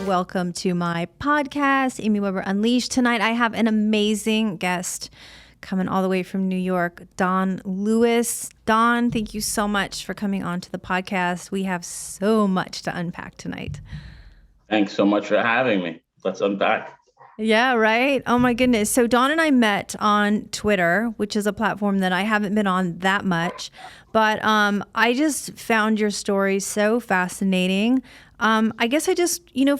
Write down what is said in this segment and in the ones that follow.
Welcome to my podcast, Amy Weber Unleashed. Tonight I have an amazing guest coming all the way from New York, Don Lewis. Don, thank you so much for coming on to the podcast. We have so much to unpack tonight. Thanks so much for having me. Let's unpack. Yeah, right. Oh my goodness. So Dawn and I met on Twitter, which is a platform that I haven't been on that much, but I just found your story so fascinating. I guess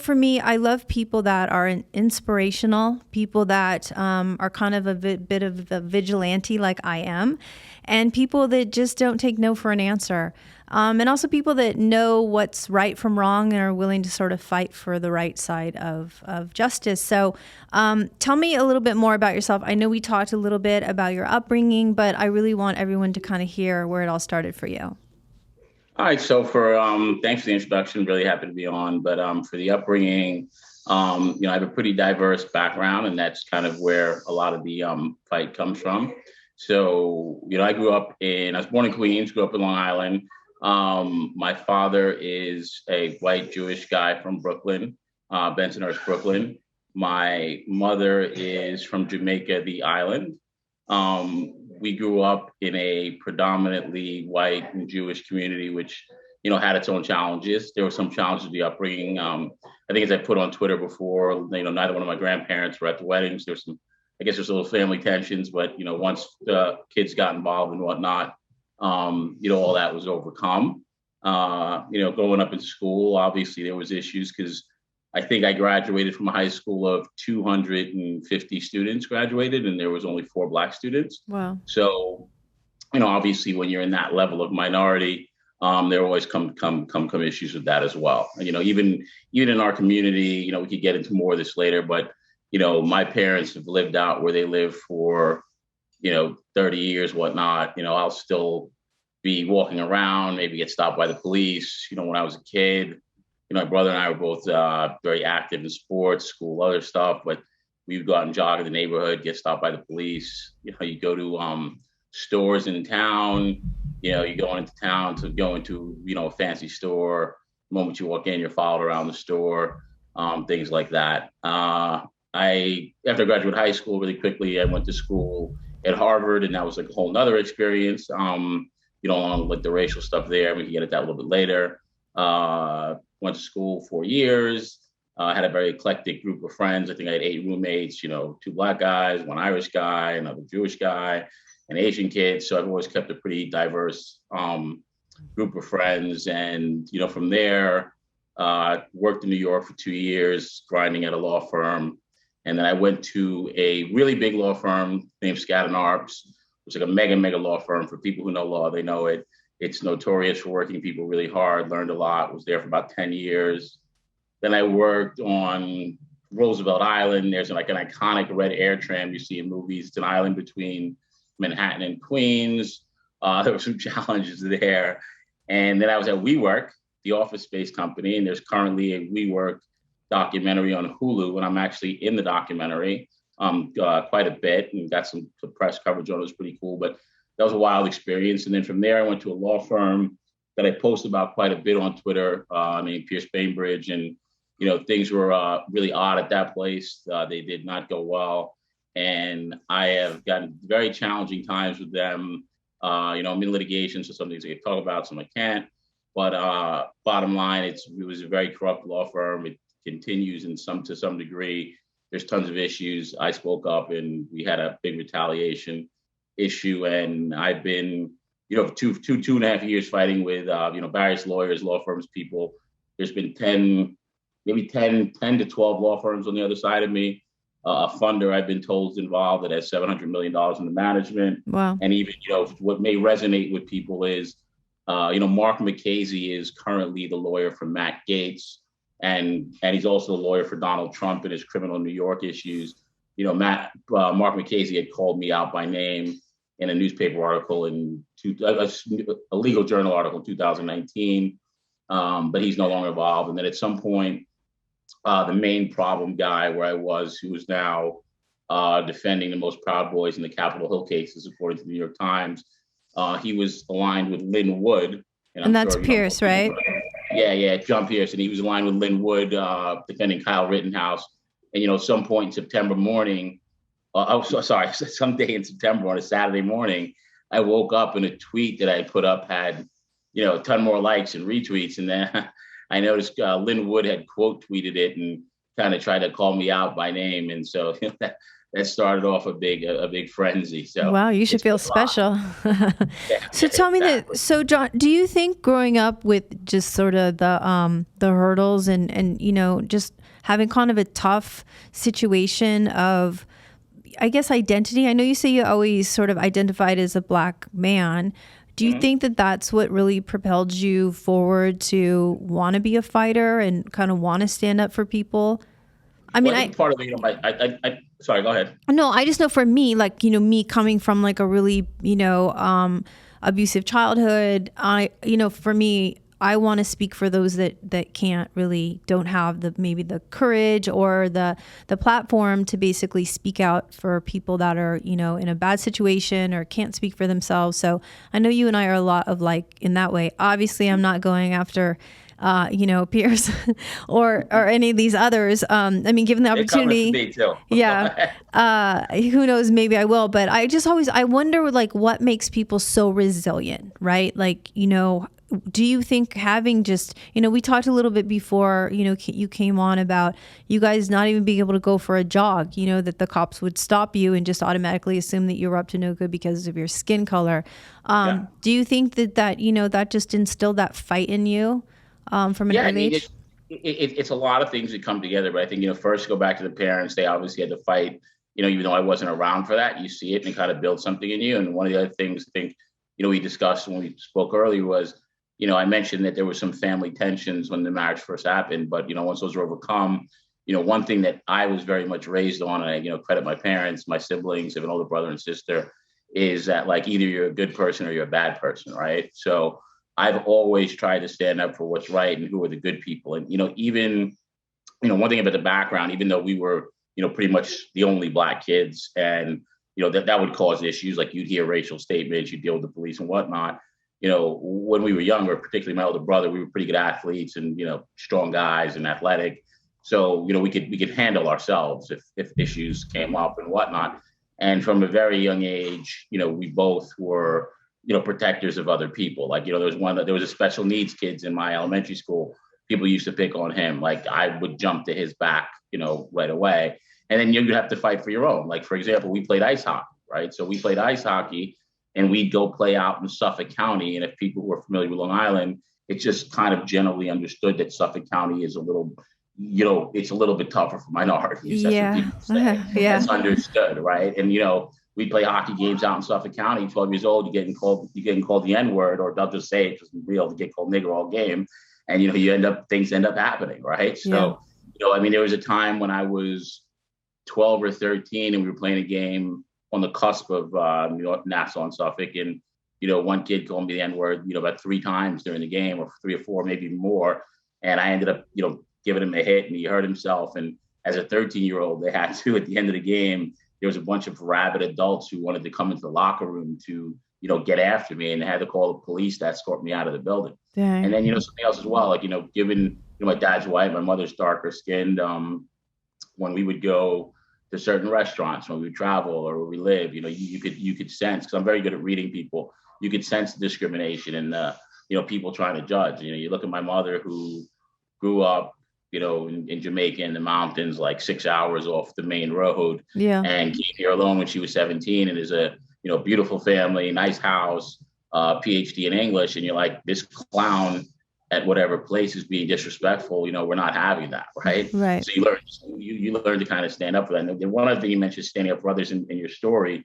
for me, I love people that are inspirational, people that are kind of a bit of a vigilante like I am, and people that just don't take no for an answer. And also people that know what's right from wrong and are willing to sort of fight for the right side of justice. So tell me a little bit more about yourself. I know we talked a little bit about your upbringing, but I really want everyone to kind of hear where it all started for you. All right. So thanks for the introduction. Really happy to be on. But for the upbringing, I have a pretty diverse background, and that's kind of where a lot of the fight comes from. So, I was born in Queens, grew up in Long Island. My father is a white Jewish guy from Brooklyn, Bensonhurst, Brooklyn. My mother is from Jamaica, the island. We grew up in a predominantly white and Jewish community, which, had its own challenges. There were some challenges with the upbringing. I think as I put on Twitter before, neither one of my grandparents were at the weddings. There's a little family tensions, but, once the kids got involved and whatnot, all that was overcome. Growing up in school, obviously there was issues because I think I graduated from a high school of 250 students graduated, and there was only 4 Black students. Wow. So, obviously when you're in that level of minority, there always come issues with that as well. And, even in our community, we could get into more of this later, but, my parents have lived out where they live for, 30 years, whatnot. I'll still be walking around, maybe get stopped by the police. When I was a kid, my brother and I were both very active in sports, school, other stuff, but we'd go out and jog in the neighborhood, get stopped by the police. You go to stores in town, you go into town to go into, a fancy store. The moment you walk in, you're followed around the store, things like that. After I graduated high school, really quickly, I went to school at Harvard, and that was like a whole nother experience. Along with the racial stuff there, we can get at that a little bit later. Went to school 4 years. Had a very eclectic group of friends. I think I had 8 roommates, 2 Black guys, 1 Irish guy, another Jewish guy, an Asian kid. So I've always kept a pretty diverse group of friends. And, from there, worked in New York for 2 years, grinding at a law firm. And then I went to a really big law firm named Skadden Arps. It's like a mega law firm. For people who know law, they know it. It's notorious for working people really hard, learned a lot, was there for about 10 years. Then I worked on Roosevelt Island. There's an iconic red air tram you see in movies. It's an island between Manhattan and Queens. There were some challenges there. And then I was at WeWork, the office space company, and there's currently a WeWork documentary on Hulu, and I'm actually in the documentary quite a bit and got some press coverage on it. It was pretty cool, but that was a wild experience. And then from there, I went to a law firm that I posted about quite a bit on Twitter named Pierce Bainbridge. And, things were really odd at that place. They did not go well. And I have gotten very challenging times with them. I'm in litigation, so some things I can talk about, some I can't. But bottom line, it was a very corrupt law firm. It continues to some degree. There's tons of issues. I spoke up, and we had a big retaliation issue, and I've been, two and a half years fighting with, various lawyers, law firms, people. There's been 10 to 12 law firms on the other side of me. A funder I've been told is involved that has $700 million in the management. Wow. And even, what may resonate with people is, Mark McKasey is currently the lawyer for Matt Gaetz, and he's also a lawyer for Donald Trump and his criminal New York issues. Mark McKasey had called me out by name in a newspaper article a legal journal article in 2019, but he's no longer involved. And then at some point, the main problem guy where I was, who is now defending the most Proud Boys in the Capitol Hill cases, according to the New York Times, he was aligned with Lynn Wood. And that's Pierce, right? Yeah, John Pearson. He was aligned with Lynn Wood, defending Kyle Rittenhouse. And, some point in September morning, sorry, some day in September on a Saturday morning, I woke up and a tweet that I put up had, a ton more likes and retweets. And then I noticed Lynn Wood had quote tweeted it and kind of tried to call me out by name. And so that started off a big frenzy. So wow, you should feel special. So tell me that. So John, do you think growing up with just sort of the hurdles and just having kind of a tough situation of, I guess, identity? I know you say you always sort of identified as a Black man. Do you think that that's what really propelled you forward to want to be a fighter and kind of want to stand up for people? I mean, I think part of it, I sorry, go ahead. No, I just know for me, like, me coming from like a really, abusive childhood, for me, I want to speak for those that can't really, don't have maybe the courage or the platform to basically speak out for people that are, in a bad situation or can't speak for themselves. So I know you and I are a lot of like in that way. Obviously, I'm not going after Pierce or any of these others. I mean, given the opportunity, me too. yeah. Who knows? Maybe I will. But I wonder, like, what makes people so resilient, right? Like, do you think having just, we talked a little bit before, you came on about you guys not even being able to go for a jog, that the cops would stop you and just automatically assume that you were up to no good because of your skin color. Do you think that that just instilled that fight in you? From an early age? It's a lot of things that come together, but I think, first go back to the parents. They obviously had to fight, even though I wasn't around for that, you see it and kind of build something in you. And one of the other things I think, we discussed when we spoke earlier was, I mentioned that there were some family tensions when the marriage first happened, but, once those were overcome, one thing that I was very much raised on, and I, credit my parents, my siblings, I have an older brother and sister, is that like either you're a good person or you're a bad person, right? So I've always tried to stand up for what's right and who are the good people. And, even, one thing about the background, even though we were, pretty much the only Black kids and, that would cause issues. Like you'd hear racial statements, you deal with the police and whatnot. When we were younger, particularly my older brother, we were pretty good athletes and, strong guys and athletic. So, we could handle ourselves if issues came up and whatnot. And from a very young age, we both were, protectors of other people. Like, there was a special needs kids in my elementary school. People used to pick on him. Like I would jump to his back, right away. And then you'd have to fight for your own. Like, for example, we played ice hockey, right? So we played ice hockey and we'd go play out in Suffolk County. And if people who are familiar with Long Island, it's just kind of generally understood that Suffolk County is a little, it's a little bit tougher for minorities. That's what people say. Yeah. That's understood, right? And, we play hockey games out in Suffolk County, 12 years old, you're getting called the N-word, or they'll just say it because we're real to get called nigger all game. And, things end up happening, right? So, there was a time when I was 12 or 13 and we were playing a game on the cusp of New York, Nassau and Suffolk. And, one kid called me the N-word, about 3 times during the game, or 3 or 4, maybe more. And I ended up, giving him a hit and he hurt himself. And as a 13-year-old, they had to, at the end of the game, there was a bunch of rabid adults who wanted to come into the locker room to, get after me, and they had to call the police to escort me out of the building. Dang. And then, something else as well, like, given, my dad's white, my mother's darker skinned, when we would go to certain restaurants, when we would travel or where we live, you could sense, because I'm very good at reading people, you could sense the discrimination and, people trying to judge. You look at my mother who grew up, in Jamaica in the mountains, like 6 hours off the main road, and came here alone when she was 17, and is a, beautiful family, nice house, PhD in English. And you're like, this clown at whatever place is being disrespectful, we're not having that, right? Right. So you learn to kind of stand up for that. And one other thing you mentioned, standing up for others in your story,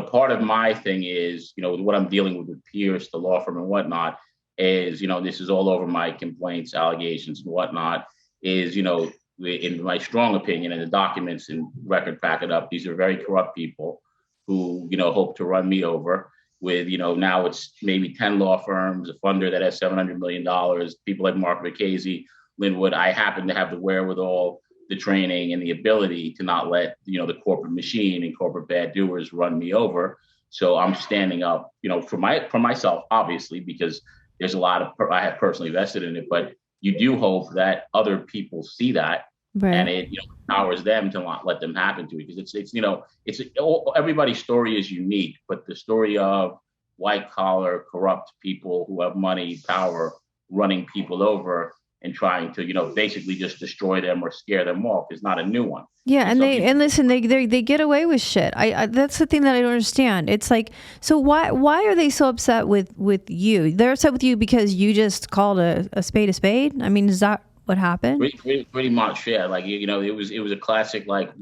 part of my thing is, what I'm dealing with Pierce, the law firm and whatnot, is, this is all over my complaints, allegations and whatnot, is, in my strong opinion, and the documents and record back it up, these are very corrupt people who, hope to run me over with, now it's maybe 10 law firms, a funder that has $700 million, people like Mark McCasey, Linwood. I happen to have the wherewithal, the training, and the ability to not let, the corporate machine and corporate bad doers run me over. So I'm standing up, for myself, obviously, because there's a lot of, I have personally vested in it, but you do hope that other people see that, and Right. it empowers them to not let them happen to it, because it's everybody's story is unique, but the story of white collar corrupt people who have money, power, running people over and trying to basically just destroy them or scare them off is not a new one. Yeah, And and some they people and listen, they get away with shit. I that's the thing that I don't understand. It's like, so why are they so upset with you? They're upset with you because you just called a spade a spade. I mean, is that what happened? pretty much, yeah. Like it was a classic. Like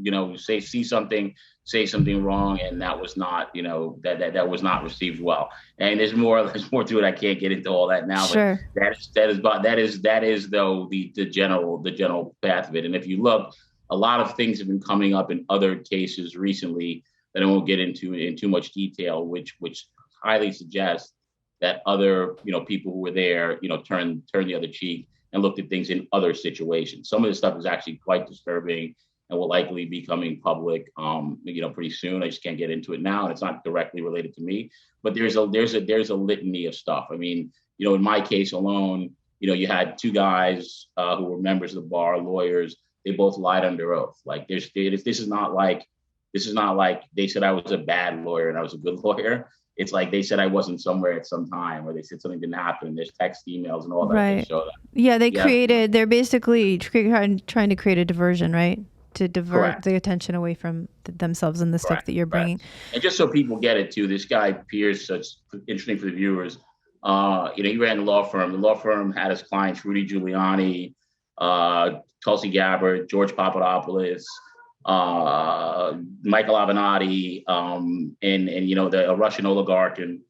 say something wrong, and that was not that was not received well. And there's more to it. I can't get into all that now, but Sure. that is though the general path of it. And if you look, a lot of things have been coming up in other cases recently that I won't get into in too much detail, which highly suggests that other people who were there turn the other cheek and looked at things in other situations. Some of this stuff is actually quite disturbing and will likely be coming public, pretty soon. I just can't get into it now, and it's not directly related to me. But there's a litany of stuff. I mean, in my case alone, you had two guys who were members of the bar, lawyers. They both lied under oath. Like this is not like they said I was a bad lawyer and I was a good lawyer. It's like they said I wasn't somewhere at some time, or they said something didn't happen. There's text, emails, and all that. They Right. show that. Yeah, Yeah, they're basically trying to create a diversion, right? To divert correct, the attention away from themselves and the stuff correct, that you're correct. bringing. And just so people get it too, this guy Pierce, so it's interesting for the viewers. He ran a law firm. The law firm had as clients Rudy Giuliani, Tulsi Gabbard, George Papadopoulos, Michael Avenatti, and a Russian oligarch. And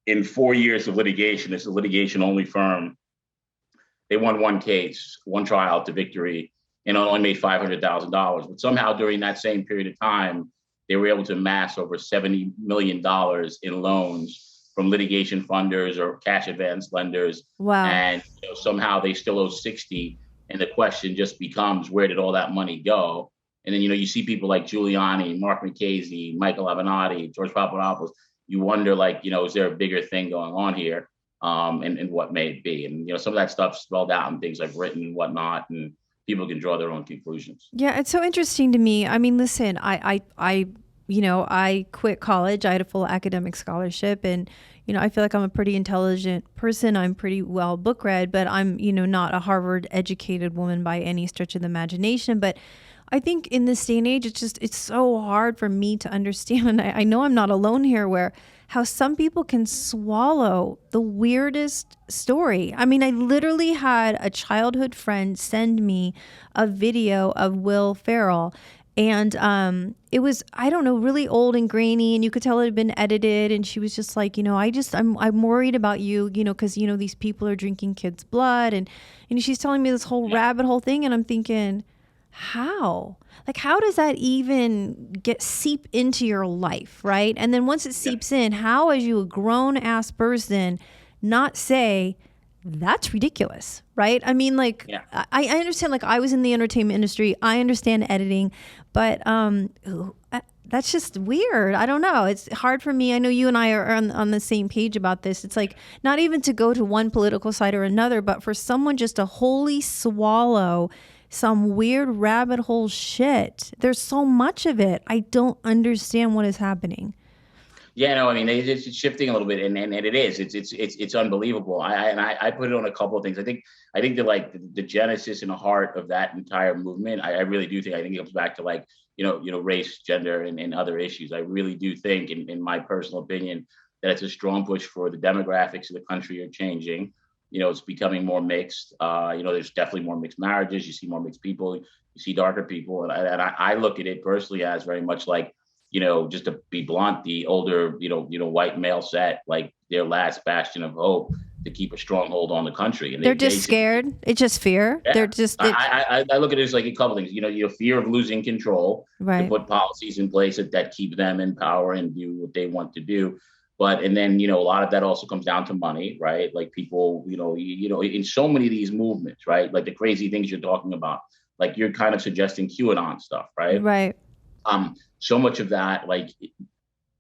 in 4 years of litigation, it's a litigation only firm. They won one case, one trial to victory, and only made $500,000. But somehow during that same period of time, they were able to amass over $70 million in loans from litigation funders or cash advance lenders, Wow. and somehow they still owe 60. And the question just becomes, where did all that money go? And then you see people like Giuliani, Mark McCasey, Michael Avenatti, George Papadopoulos. You wonder, like, is there a bigger thing going on here? And what may it be? And some of that stuff's spelled out in things like written and whatnot, and people can draw their own conclusions. Yeah, it's so interesting to me. I mean, listen, I quit college. I had a full academic scholarship, and I feel like I'm a pretty intelligent person. I'm pretty well book read, but I'm not a Harvard educated woman by any stretch of the imagination. But I think in this day and age, it's so hard for me to understand. And I know I'm not alone here, where how some people can swallow the weirdest story. I mean, I literally had a childhood friend send me a video of Will Ferrell. And it was, I don't know, really old and grainy, and you could tell it had been edited. And she was just like, I'm worried about you, because these people are drinking kids' blood, and she's telling me this whole Yeah, rabbit hole thing, and I'm thinking, how? Like, how does that even seep into your life, right? And then once it yeah, seeps in, how, as you a grown ass person, not say that's ridiculous, right? I mean, like, yeah. I understand. Like, I was in the entertainment industry. I understand editing, but that's just weird. I don't know. It's hard for me. I know you and I are on the same page about this. It's like not even to go to one political side or another, but for someone just to wholly swallow some weird rabbit hole shit. There's so much of it. I don't understand what is happening. Yeah, no, I mean it's shifting a little bit, and it is. It's unbelievable. I put it on a couple of things. I think that, like, the genesis and the heart of that entire movement. I really do think. I think it comes back to, like, race, gender, and other issues. I really do think, in my personal opinion, that it's a strong push for the demographics of the country are changing. It's becoming more mixed. There's definitely more mixed marriages. You see more mixed people. You see darker people, and I look at it personally as very much like, just to be blunt, the older, white male set, like, their last bastion of hope to keep a stronghold on the country. And they They're just basically, scared. It's just fear. yeah. They're just I look at it as like a couple things. Fear of losing control to right. put policies in place that keep them in power and do what they want to do. And then, a lot of that also comes down to money, right? Like, people, in so many of these movements, right? Like the crazy things you're talking about, like you're kind of suggesting QAnon stuff, right? Right. So much of that, like,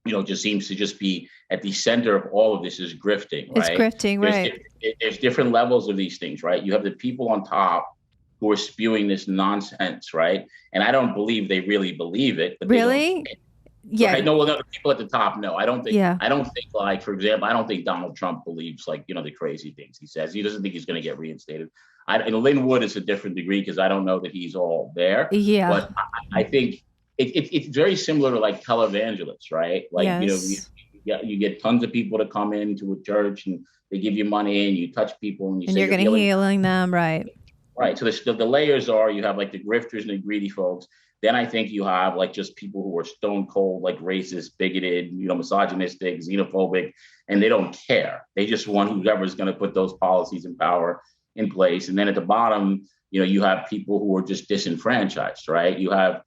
just seems to just be at the center of all of this is grifting, It's right? grifting, There's right? there's different levels of these things, right? You have the people on top who are spewing this nonsense, right? And I don't believe they really believe it, but they don't. Really? Right? Yeah. No, well, no, the people at the top, no, I don't think. Yeah. I don't think, like, for example, I don't think Donald Trump believes, like, the crazy things he says. He doesn't think he's going to get reinstated. And Lynn Wood is a different degree because I don't know that he's all there. Yeah. But I think it's very similar to like televangelists, right? Like, Yes. you get tons of people to come into a church and they give you money and you touch people and you And say you're you're going to healing. healing them, right? Right. So the layers are, you have like the grifters and the greedy folks. Then I think you have like just people who are stone cold, like racist, bigoted, misogynistic, xenophobic, and they don't care. They just want whoever's going to put those policies and power in place. And then at the bottom, you have people who are just disenfranchised, right? You have,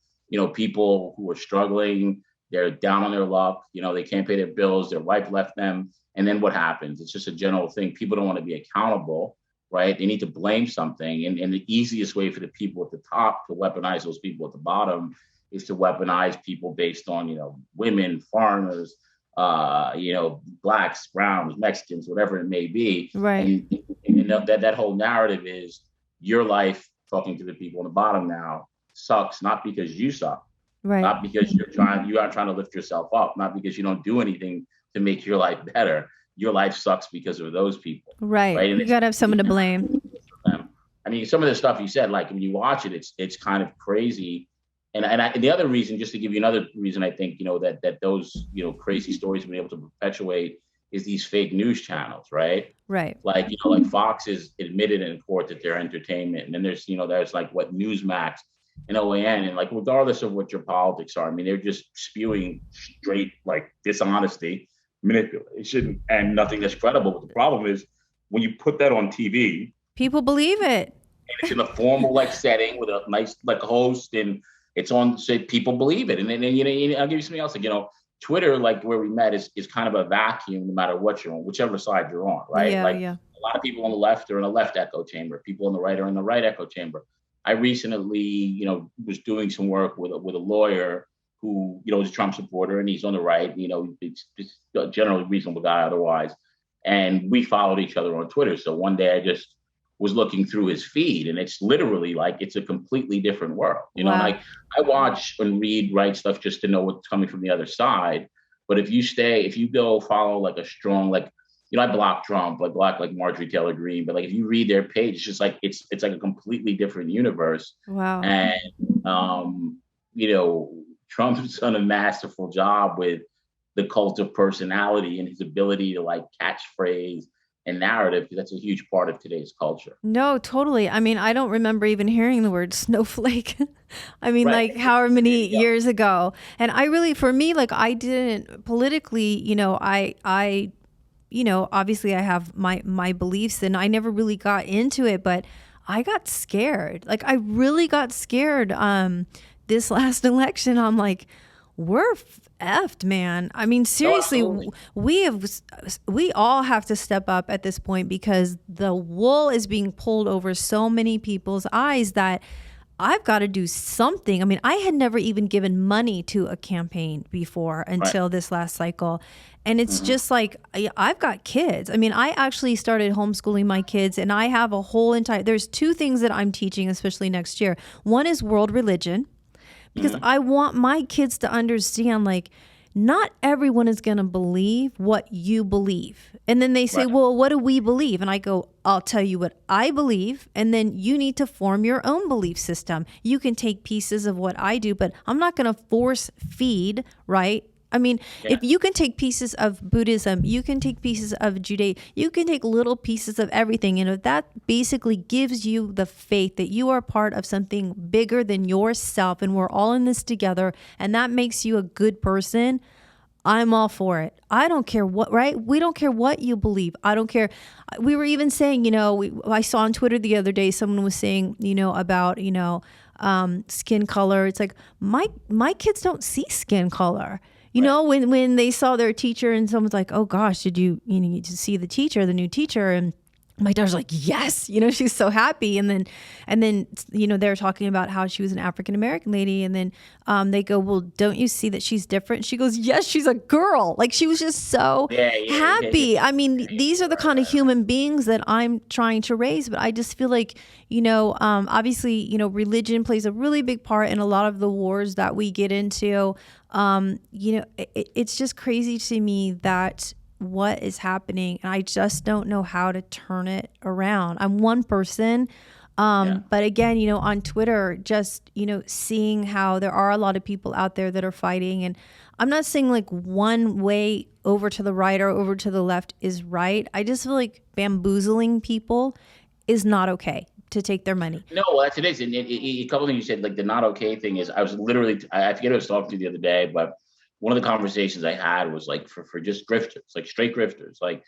people who are struggling. They're down on their luck. They can't pay their bills. Their wife left them. And then what happens? It's just a general thing. People don't want to be accountable. Right? They need to blame something. And the easiest way for the people at the top to weaponize those people at the bottom is to weaponize people based on, women, foreigners, blacks, browns, Mexicans, whatever it may be. Right. And that whole narrative is your life talking to the people on the bottom now sucks, not because you suck, Right. not because you are trying to lift yourself up, not because you don't do anything to make your life better. Your life sucks because of those people. Right. And you got to have someone to blame. I mean, some of the stuff you said, like when you watch it, it's kind of crazy. And the other reason, just to give you another reason, I think, that those, crazy stories have been able to perpetuate is these fake news channels, right? Right. Like, like Fox is admitted in court that they're entertainment. And then there's like what Newsmax and OAN, and like, regardless of what your politics are, I mean, they're just spewing straight like dishonesty, manipulation, and nothing that's credible. But the problem is when you put that on TV, people believe it. And it's in a formal like setting with a nice like host, and it's on. So people believe it. And then I'll give you something else. Like Twitter, like where we met, is kind of a vacuum, no matter what you're on, whichever side you're on, right? Yeah, like yeah. A lot of people on the left are in a left echo chamber. People on the right are in the right echo chamber. I recently, was doing some work with a lawyer who, is a Trump supporter, and he's on the right, it's a generally reasonable guy otherwise. And we followed each other on Twitter. So one day I just was looking through his feed, and it's literally like, it's a completely different world. Wow. Like I watch and write stuff just to know what's coming from the other side. But if you go follow like a strong, like, I block Trump, I block like Marjorie Taylor Greene, but like if you read their page, it's just like, it's like a completely different universe. Wow. And, Trump's done a masterful job with the cult of personality and his ability to like catchphrase and narrative, because that's a huge part of today's culture. No, totally. I mean, I don't remember even hearing the word snowflake. I mean, Right. like however many years ago. And I really, for me, like I didn't politically, I obviously I have my beliefs, and I never really got into it, but I got scared. Like I really got scared. This last election, I'm like, we're effed, man. I mean, seriously, we all have to step up at this point, because the wool is being pulled over so many people's eyes that I've got to do something. I mean, I had never even given money to a campaign before until this last cycle. And it's just like, I've got kids. I mean, I actually started homeschooling my kids, and I have a whole there's two things that I'm teaching, especially next year. One is world religion, because I want my kids to understand, like, not everyone is going to believe what you believe. And then they say, well, what do we believe? And I go, I'll tell you what I believe. And then you need to form your own belief system. You can take pieces of what I do, but I'm not going to force feed, right? I mean, if you can take pieces of Buddhism, you can take pieces of Judaism, you can take little pieces of everything. And if that basically gives you the faith that you are part of something bigger than yourself, and we're all in this together, and that makes you a good person, I'm all for it. I don't care what, right? We don't care what you believe. I don't care. We were even saying, I saw on Twitter the other day, someone was saying, about, skin color. It's like, my kids don't see skin color. When they saw their teacher, and someone's like, oh gosh, did you need to see the new teacher? And My daughter's like, yes, she's so happy. And then, they're talking about how she was an African-American lady. And then they go, well, don't you see that she's different? She goes, yes, she's a girl. Like, she was just so happy. I mean, these are the kind of human beings that I'm trying to raise. But I just feel like, obviously, religion plays a really big part in a lot of the wars that we get into. It's just crazy to me that what is happening, and I just don't know how to turn it around. I'm one person, but again, on Twitter, just seeing how there are a lot of people out there that are fighting, and I'm not saying like one way over to the right or over to the left is right. I just feel like bamboozling people is not okay to take their money. No, well, that's it is. And a couple of things you said, like the not okay thing is, I was literally, I forget who I was talking to the other day, but one of the conversations I had was like for just grifters, like straight grifters. Like,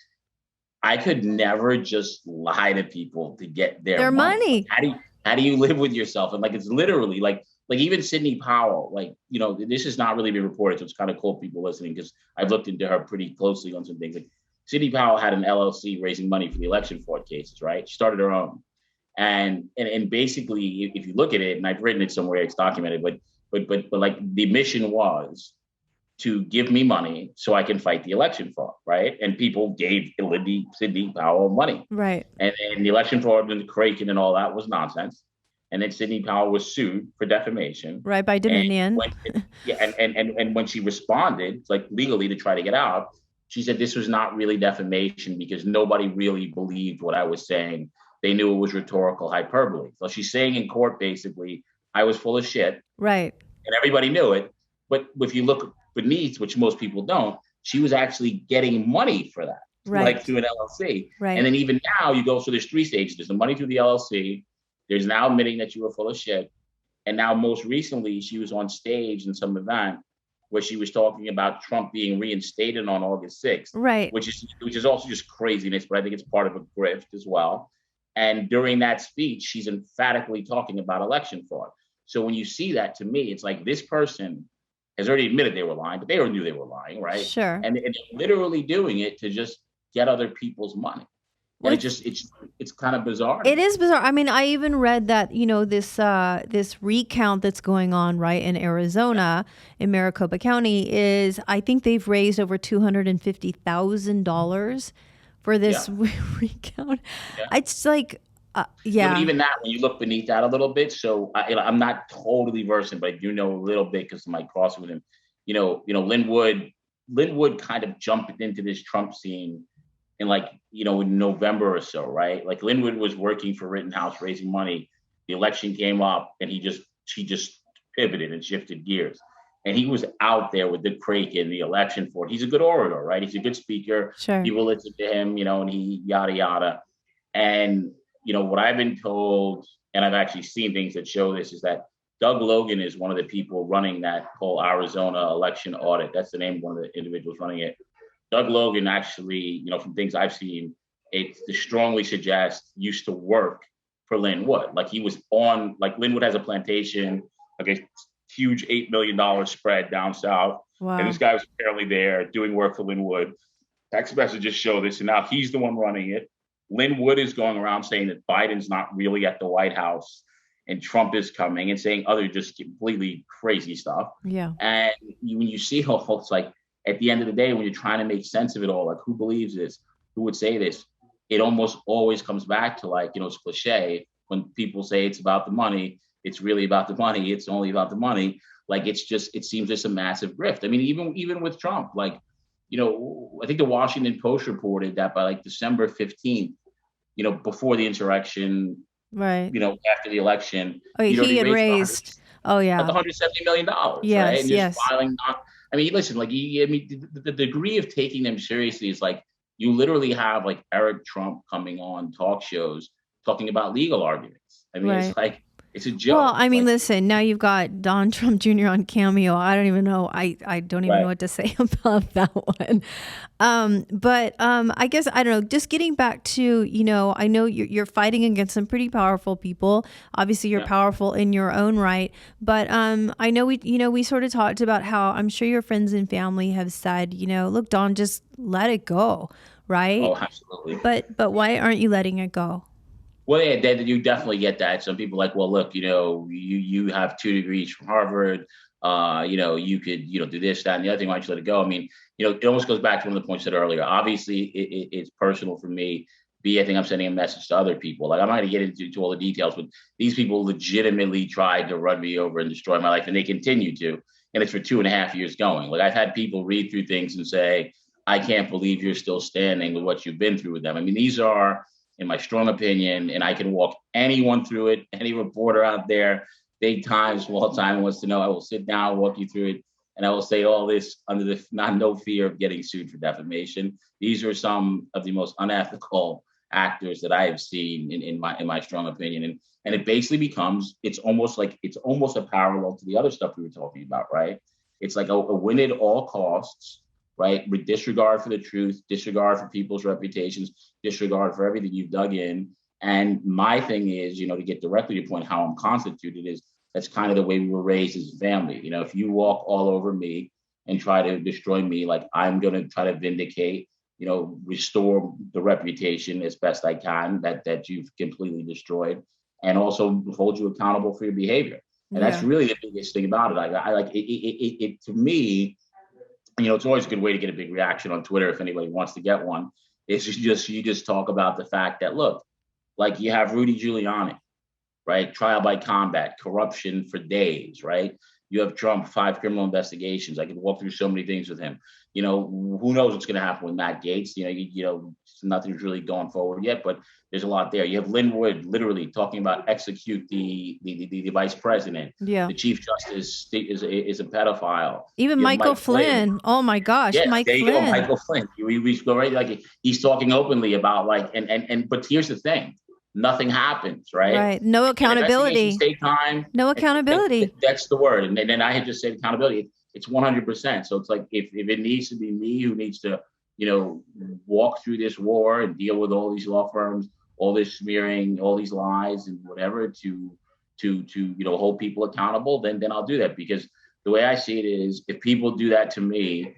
I could never just lie to people to get their money. Like, how do you live with yourself? And like, it's literally like even Sidney Powell, like, this has not really been reported. So it's kind of cool people listening, because I've looked into her pretty closely on some things. Like, Sidney Powell had an LLC raising money for the election fraud cases, right? She started her own. And basically, if you look at it, and I've written it somewhere, it's documented, but like the mission was to give me money so I can fight the election fraud, right? And people gave Sidney Powell money. Right. And then the election fraud and the Kraken and all that was nonsense. And then Sidney Powell was sued for defamation. Right, by Dominion. And when she responded, like legally to try to get out, she said this was not really defamation because nobody really believed what I was saying. They knew it was rhetorical hyperbole. So she's saying in court, basically, I was full of shit. Right. And everybody knew it. But if you look beneath, which most people don't, she was actually getting money for that, like through an LLC. Right. And then even now you go, so there's 3 stages. There's the money through the LLC. There's now admitting that you were full of shit. And now most recently, she was on stage in some event where she was talking about Trump being reinstated on August 6th. Right. Which is also just craziness, but I think it's part of a grift as well. And during that speech, she's emphatically talking about election fraud. So when you see that, to me, it's like this person has already admitted they were lying, but they already knew they were lying, right? Sure. And they're literally doing it to just get other people's money. And it's kind of bizarre. It is bizarre. I mean, I even read that, this recount that's going on right in Arizona, in Maricopa County, is I think they've raised over $250,000 for this recount. Yeah. It's like, But even that, when you look beneath that a little bit, so I'm not totally versed in, but I do know a little bit because of my crossing with him. Linwood kind of jumped into this Trump scene in in November or so, right? Like Linwood was working for Rittenhouse, raising money. The election came up, and she just pivoted and shifted gears. And he was out there with the Kraken, the election for it. He's a good orator, right? He's a good speaker. Sure. People listen to him, and he yada yada. And what I've been told, and I've actually seen things that show this, is that Doug Logan is one of the people running that whole Arizona election audit. That's the name of one of the individuals running it. Doug Logan actually, from things I've seen, it strongly suggests used to work for Linwood. Like he was on, like Linwood has a plantation, like a huge $8 million spread down south. Wow. And this guy was apparently there doing work for Linwood. Text messages show this, and now he's the one running it. Linwood is going around saying that Biden's not really at the White House and Trump is coming, and saying other just completely crazy stuff. Yeah. And when you see how folks, like at the end of the day, when you're trying to make sense of it all, like who believes this, who would say this, it almost always comes back to it's cliche when people say it's about the money. It's really about the money. It's only about the money. Like it seems just a massive grift. I mean, even with Trump, I think the Washington Post reported that by December 15th, before the insurrection, right? After the election, he had raised $170 million. Yes, right? And yes. Filing listen, the degree of taking them seriously is you literally have Eric Trump coming on talk shows talking about legal arguments. I mean, right. It's a joke. Well, I mean, listen, now you've got Donald Trump Jr. on Cameo. I don't even know. I don't even know what to say about that one. But I guess, I don't know, just getting back to, I know you're fighting against some pretty powerful people. Obviously, you're powerful in your own right. But I know we sort of talked about how I'm sure your friends and family have said, look, Don, just let it go. right? Oh, absolutely. But why aren't you letting it go? Well, yeah, you definitely get that. Some people are like, well, look, you have 2 degrees from Harvard. You could, do this, that, and the other thing. Why don't you let it go? I mean, it almost goes back to one of the points I said earlier. Obviously, it's personal for me. B, I think I'm sending a message to other people. Like I'm not going to get into all the details, but these people legitimately tried to run me over and destroy my life, and they continue to. And it's for 2.5 years going. Like I've had people read through things and say, I can't believe you're still standing with what you've been through with them. I mean, these are in my strong opinion, and I can walk anyone through it, any reporter out there, big time, small time wants to know, I will sit down, walk you through it, and I will say all this under the no fear of getting sued for defamation. These are some of the most unethical actors that I have seen in my strong opinion. And it basically becomes, it's almost a parallel to the other stuff we were talking about, right? It's like a win at all costs, right? With disregard for the truth, disregard for people's reputations, disregard for everything you've dug in. And my thing is, to get directly to your point, how I'm constituted is that's kind of the way we were raised as a family. If you walk all over me and try to destroy me, like I'm going to try to vindicate, restore the reputation as best I can that you've completely destroyed, and also hold you accountable for your behavior. And that's Yeah. really the biggest thing about it. I like it to me. It's always a good way to get a big reaction on Twitter if anybody wants to get one. Is you just talk about the fact that look, like you have Rudy Giuliani, right? Trial by combat, corruption for days, right? You have Trump, 5 criminal investigations. I could walk through so many things with him. Who knows what's going to happen with Matt Gaetz? Nothing's really going forward yet, but there's a lot there. You have Lynn Wood literally talking about execute the vice president. Yeah. The chief justice is a pedophile. Even You have Michael Mike Flynn. Flynn. Oh my gosh, Yes, Mike there you go, Flynn. Michael Flynn. We go right, like he's talking openly about like but here's the thing, nothing happens, right? Right. No And investigations accountability. take time. No accountability. That's the word. And then I had just said accountability. It's 100%. So it's like if it needs to be me who needs to, walk through this war and deal with all these law firms, all this smearing, all these lies and whatever to hold people accountable, then I'll do that. Because the way I see it is if people do that to me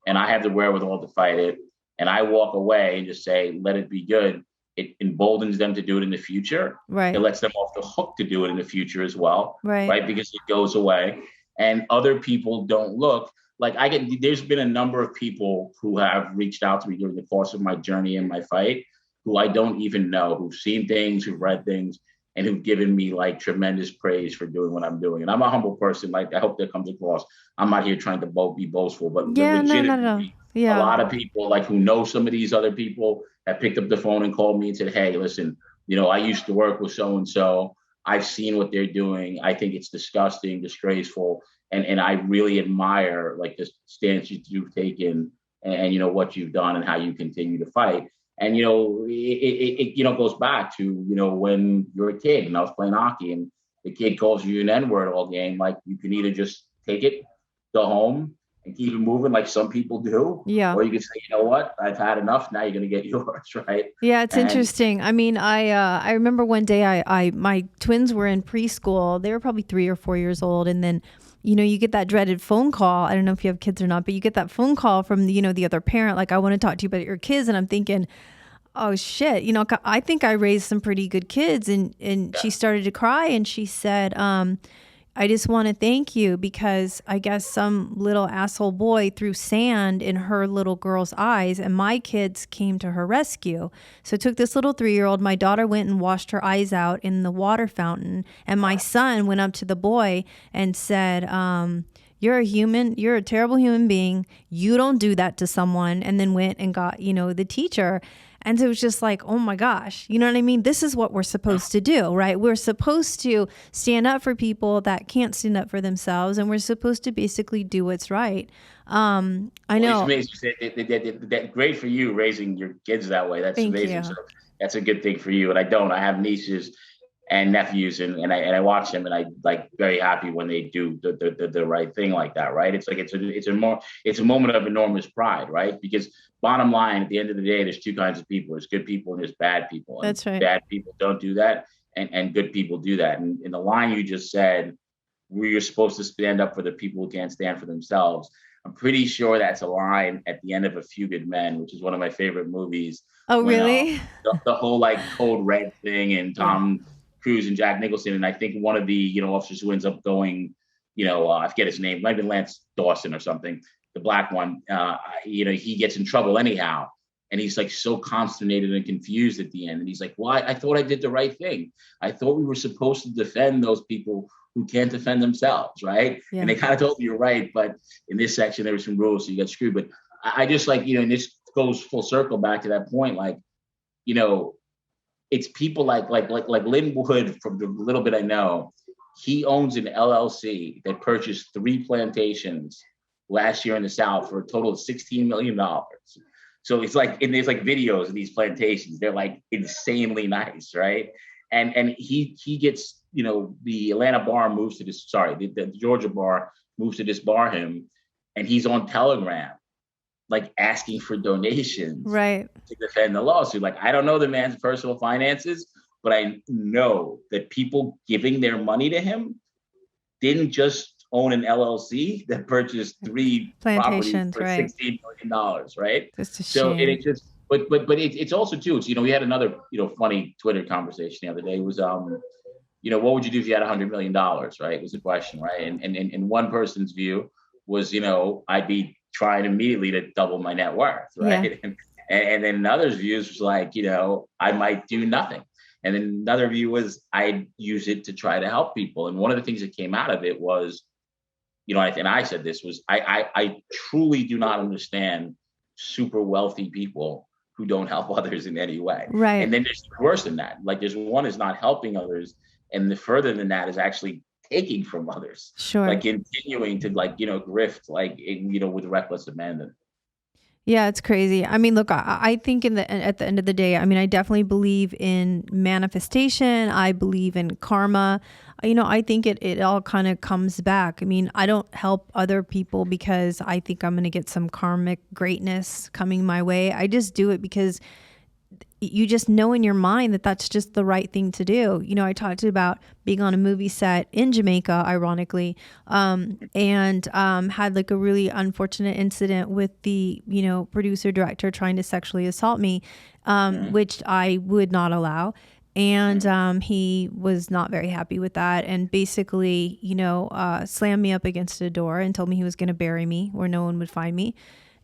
and I have the wherewithal to fight it and I walk away and just say, let it be good, it emboldens them to do it in the future. Right. It lets them off the hook to do it in the future as well. Right. Because it goes away and other people don't look. Like there's been a number of people who have reached out to me during the course of my journey and my fight who I don't even know, who've seen things, who've read things, and who've given me like tremendous praise for doing what I'm doing. And I'm a humble person. Like I hope that comes across. I'm not here trying to be boastful, but Yeah, legitimately, Yeah. a lot of people like who know some of these other people have picked up the phone and called me and said, hey, listen, I used to work with so-and-so. I've seen what they're doing. I think it's disgusting, disgraceful. And I really admire like the stance you've taken and what you've done and how you continue to fight. And it goes back to when you're a kid and I was playing hockey and the kid calls you an N-word all game. Like you can either just take it, go home, and keep it moving like some people do. Yeah. Or you can say, you know what, I've had enough. Now you're gonna get yours, right? Yeah, it's interesting. I mean, I remember one day I my twins were in preschool. They were probably 3 or 4 years old, and then you get that dreaded phone call. I don't know if you have kids or not, but you get that phone call from the other parent, like, I want to talk to you about your kids. And I'm thinking, oh shit, I think I raised some pretty good kids. And she started to cry and she said, I just want to thank you because I guess some little asshole boy threw sand in her little girl's eyes and my kids came to her rescue. So it took this little 3-year-old. My daughter went and washed her eyes out in the water fountain. And my son went up to the boy and said, you're a terrible human being. You don't do that to someone. And then went and got, the teacher. And so it was just like, oh my gosh, you know what I mean? This is what we're supposed to do, right? We're supposed to stand up for people that can't stand up for themselves. And we're supposed to basically do what's right. I know. It's amazing. That great for you raising your kids that way. That's amazing. So that's a good thing for you. And I have nieces and nephews and I watch them and I like very happy when they do the right thing like that, right? It's like it's a moment of enormous pride, right? Because bottom line, at the end of the day, there's two kinds of people. There's good people and there's bad people. And that's right. Bad people don't do that and good people do that. And in the line you just said, where you're supposed to stand up for the people who can't stand for themselves. I'm pretty sure that's a line at the end of A Few Good Men, which is one of my favorite movies. Oh, When really? the whole like Code Red thing and Yeah. Tom Cruise and Jack Nicholson, and I think one of the officers who ends up going, I forget his name, might have been Lance Dawson or something, the black one. He gets in trouble anyhow, and he's like so consternated and confused at the end, and he's like, "Well, I thought I did the right thing. I thought we were supposed to defend those people who can't defend themselves, right?" And Yeah. they kind of told me, "You're right, but in this section there were some rules, so you got screwed." But I just like, and this goes full circle back to that point, like, you know, it's people like Linwood, from the little bit I know, he owns an LLC that purchased 3 plantations last year in the South for a total of $16 million. So it's like, and there's like videos of these plantations. They're like insanely nice, right? And he gets, the Atlanta bar moves to this. Sorry, the Georgia bar moves to disbar him, and he's on Telegram like asking for donations Right. to defend the lawsuit. Like, I don't know the man's personal finances, but I know that people giving their money to him didn't just own an LLC that purchased 3 properties Plantations, for right. $16 million, right? Just a So and shame. it just, but it's also too. It's, we had another funny Twitter conversation the other day. It was what would you do if you had $100 million, right? Was the question, right? And one person's view was, I'd be trying immediately to double my net worth, Yeah. right? And then another's views was like, I might do nothing. And then another view was I'd use it to try to help people. And one of the things that came out of it was, and I said this was, I truly do not understand super wealthy people who don't help others in any way. Right. And then there's worse than that. Like, there's one is not helping others, and the further than that is actually taking from others, Sure. like continuing to grift, like with reckless abandon. Yeah, it's crazy. I mean, look, I think at the end of the day, I mean, I definitely believe in manifestation. I believe in karma. I think it all kind of comes back. I mean, I don't help other people because I think I'm going to get some karmic greatness coming my way. I just do it because you just know in your mind that that's just the right thing to do. I talked about being on a movie set in Jamaica, ironically, and had like a really unfortunate incident with the, producer director trying to sexually assault me, which I would not allow. And he was not very happy with that, and basically, slammed me up against a door and told me he was going to bury me where no one would find me.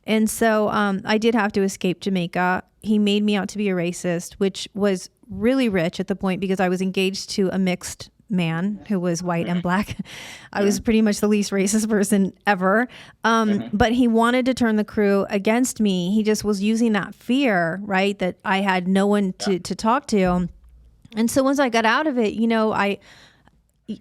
And so I did have to escape Jamaica. He made me out to be a racist, which was really rich at the point because I was engaged to a mixed man who was white and black. I was pretty much the least racist person ever. But he wanted to turn the crew against me. He just was using that fear, right, that I had no one to talk to. And so once I got out of it,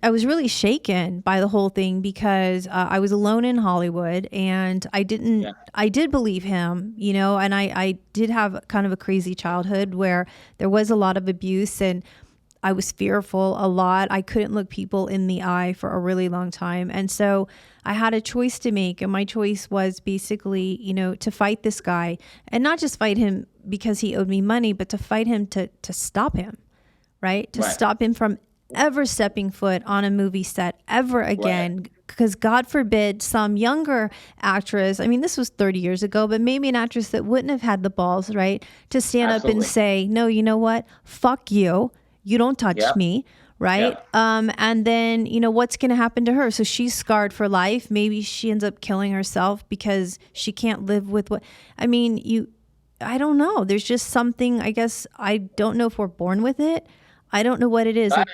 I was really shaken by the whole thing because I was alone in Hollywood, and I did believe him, and I did have kind of a crazy childhood where there was a lot of abuse, and I was fearful a lot. I couldn't look people in the eye for a really long time. And so I had a choice to make, and my choice was basically, to fight this guy, and not just fight him because he owed me money, but to fight him to stop him, right? To stop him from ever stepping foot on a movie set ever again, because God forbid some younger actress, I mean, this was 30 years ago, but maybe an actress that wouldn't have had the balls, right, to stand up and say, no, you know what, fuck you, you don't touch me, right? And then, what's going to happen to her? So she's scarred for life. Maybe she ends up killing herself because she can't live with what, I mean, I don't know. There's just something, I guess, I don't know if we're born with it. I don't know what it is. I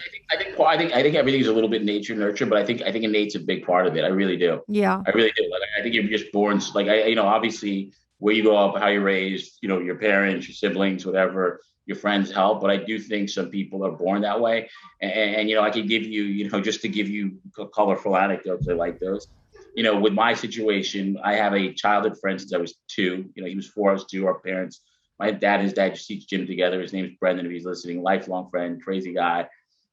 think everything's a little bit nature nurture, but I think innate's a big part of it. I really do. Yeah. I really do. Like, I think you're just born like, obviously where you grow up, how you're raised, your parents, your siblings, whatever, your friends help. But I do think some people are born that way. And I can give you, just to give you colorful anecdotes. I like those. With my situation, I have a childhood friend since I was 2. He was 4, I was 2. Our parents, my dad and his dad just teach gym together. His name is Brendan, if he's listening, lifelong friend, crazy guy.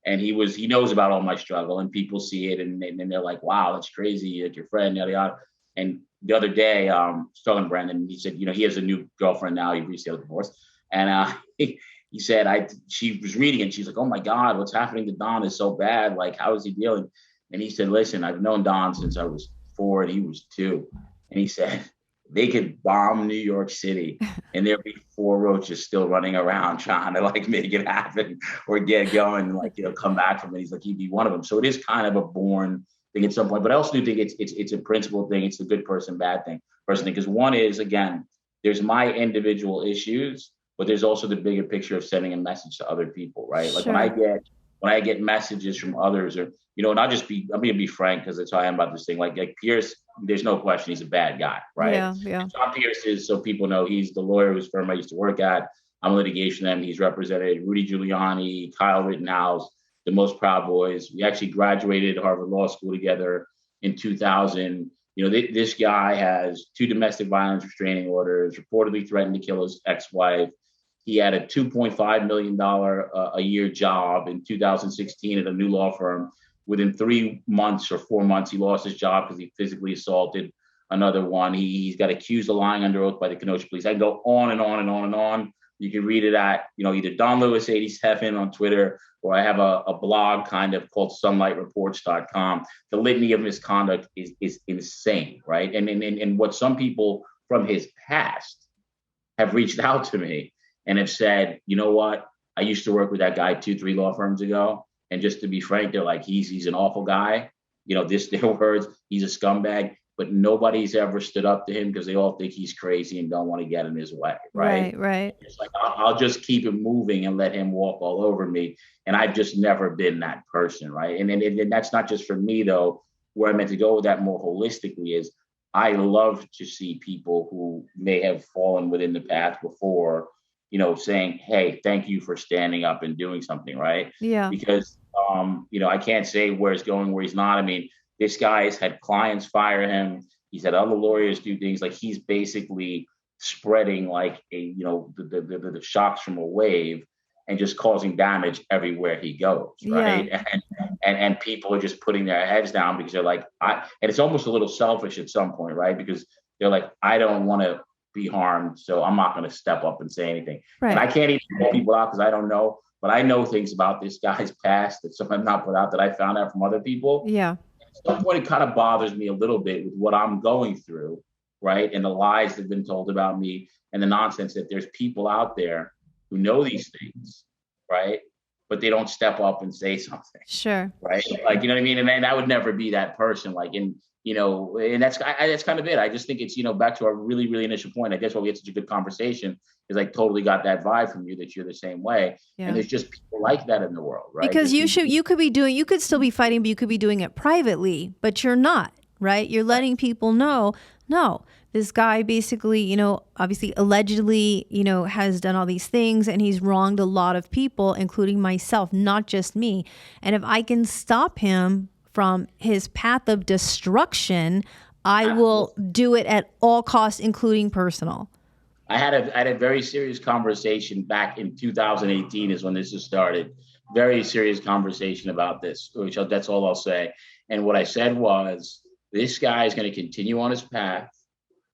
And he knows about all my struggle, and people see it, and they're like, wow, that's crazy, like your friend, yada, yada. And the other day, talking to Brendan, he said, he has a new girlfriend now. He recently got divorced. And he said, she was reading it, and she's like, oh my God, what's happening to Don is so bad. Like, how is he dealing? And he said, listen, I've known Don since I was 4 and he was 2. And he said, they could bomb New York City and there'd be four roaches still running around trying to like make it happen or get going, like, come back from it. He's like, he'd be one of them. So it is kind of a born thing at some point, but I also do think it's a principle thing. It's a good person, bad thing, person thing. Because one is, again, there's my individual issues, but there's also the bigger picture of sending a message to other people, right? Like Sure. when I get messages from others, or and I'm gonna be frank because that's how I am about this thing. Like Pierce, there's no question he's a bad guy, right? Yeah, yeah. John Pierce is, so people know, he's the lawyer whose firm I used to work at. I'm a litigation M. He's represented Rudy Giuliani, Kyle Rittenhouse, the Most Proud Boys. We actually graduated Harvard Law School together in 2000. This guy has 2 domestic violence restraining orders, reportedly threatened to kill his ex-wife. He had a $2.5 million a year job in 2016 at a new law firm. Within 3 months or 4 months, he lost his job because he physically assaulted another one. He's got accused of lying under oath by the Kenosha police. I can go on and on and on and on. You can read it at, either Don Lewis 87 on Twitter, or I have a blog kind of called sunlightreports.com. The litany of misconduct is insane, right? And what some people from his past have reached out to me and have said, you know what? I used to work with that guy 2-3 law firms ago. And just to be frank, they're like, he's an awful guy. Their words, he's a scumbag, but nobody's ever stood up to him because they all think he's crazy and don't want to get in his way. Right. Right. It's like, I'll just keep it moving and let him walk all over me. And I've just never been that person. Right. And that's not just for me, though. Where I meant to go with that more holistically is I love to see people who may have fallen within the path before, saying, hey, thank you for standing up and doing something, right? Yeah. Because, I can't say where he's going, where he's not. I mean, this guy has had clients fire him. He's had other lawyers do things. Like, he's basically spreading like the shocks from a wave and just causing damage everywhere he goes, right? Yeah. And people are just putting their heads down because they're like, and it's almost a little selfish at some point, right? Because they're like, I don't want to be harmed, so I'm not going to step up and say anything. Right. And I can't even call people out because I don't know, but I know things about this guy's past that some have not put out that I found out from other people. Yeah. At some point, it kind of bothers me a little bit with what I'm going through, right? And the lies that have been told about me and the nonsense that there's people out there who know these things, right? But they don't step up and say something. Sure. Right. Like, you know what I mean? And I would never be that person. Like, and that's kind of it. I just think it's, back to our really, really initial point. I guess why we had such a good conversation is I totally got that vibe from you that you're the same way. Yeah. And there's just people like that in the world, right? Because you could still be fighting, but you could be doing it privately, but you're not, right? You're letting people know, no, this guy basically, obviously allegedly, has done all these things and he's wronged a lot of people, including myself, not just me. And if I can stop him from his path of destruction, I will do it at all costs, including personal. I had a very serious conversation back in 2018 is when this has started. Very serious conversation about this, which that's all I'll say. And what I said was, this guy is going to continue on his path.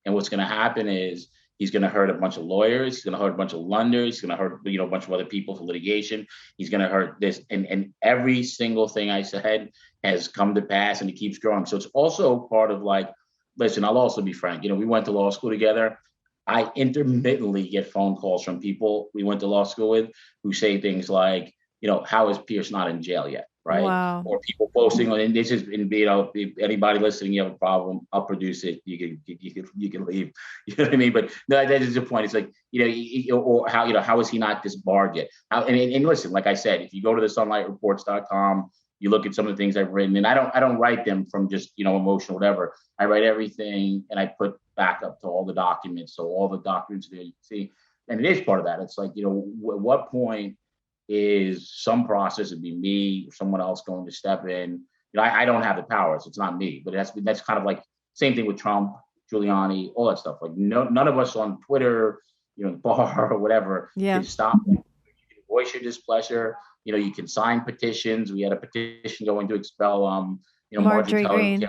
And what's going to happen is he's going to hurt a bunch of lawyers. He's going to hurt a bunch of lenders. He's going to hurt, a bunch of other people for litigation. He's going to hurt this. And every single thing I said has come to pass and it keeps growing. So it's also part of like, listen, I'll also be frank. We went to law school together. I intermittently get phone calls from people we went to law school with who say things like, how is Pierce not in jail yet? Right. Wow. Or people posting on, and this is, if anybody listening, you have a problem, I'll produce it. You can leave. You know what I mean? But no, that is the point. It's like, or how is he not disbarred yet? And listen, like I said, if you go to the sunlightreports.com, you look at some of the things I've written, and I don't write them from just, emotional, whatever. I write everything and I put backup to all the documents. So all the documents that you see, and it is part of that. It's like, at what point is some process, it'd be me or someone else going to step in. I don't have the power, so it's not me, but that's kind of like same thing with Trump, Giuliani, all that stuff. Like none of us on Twitter, the bar or whatever, can stop. You can voice your displeasure. You can sign petitions. We had a petition going to expel, Marjorie Greene,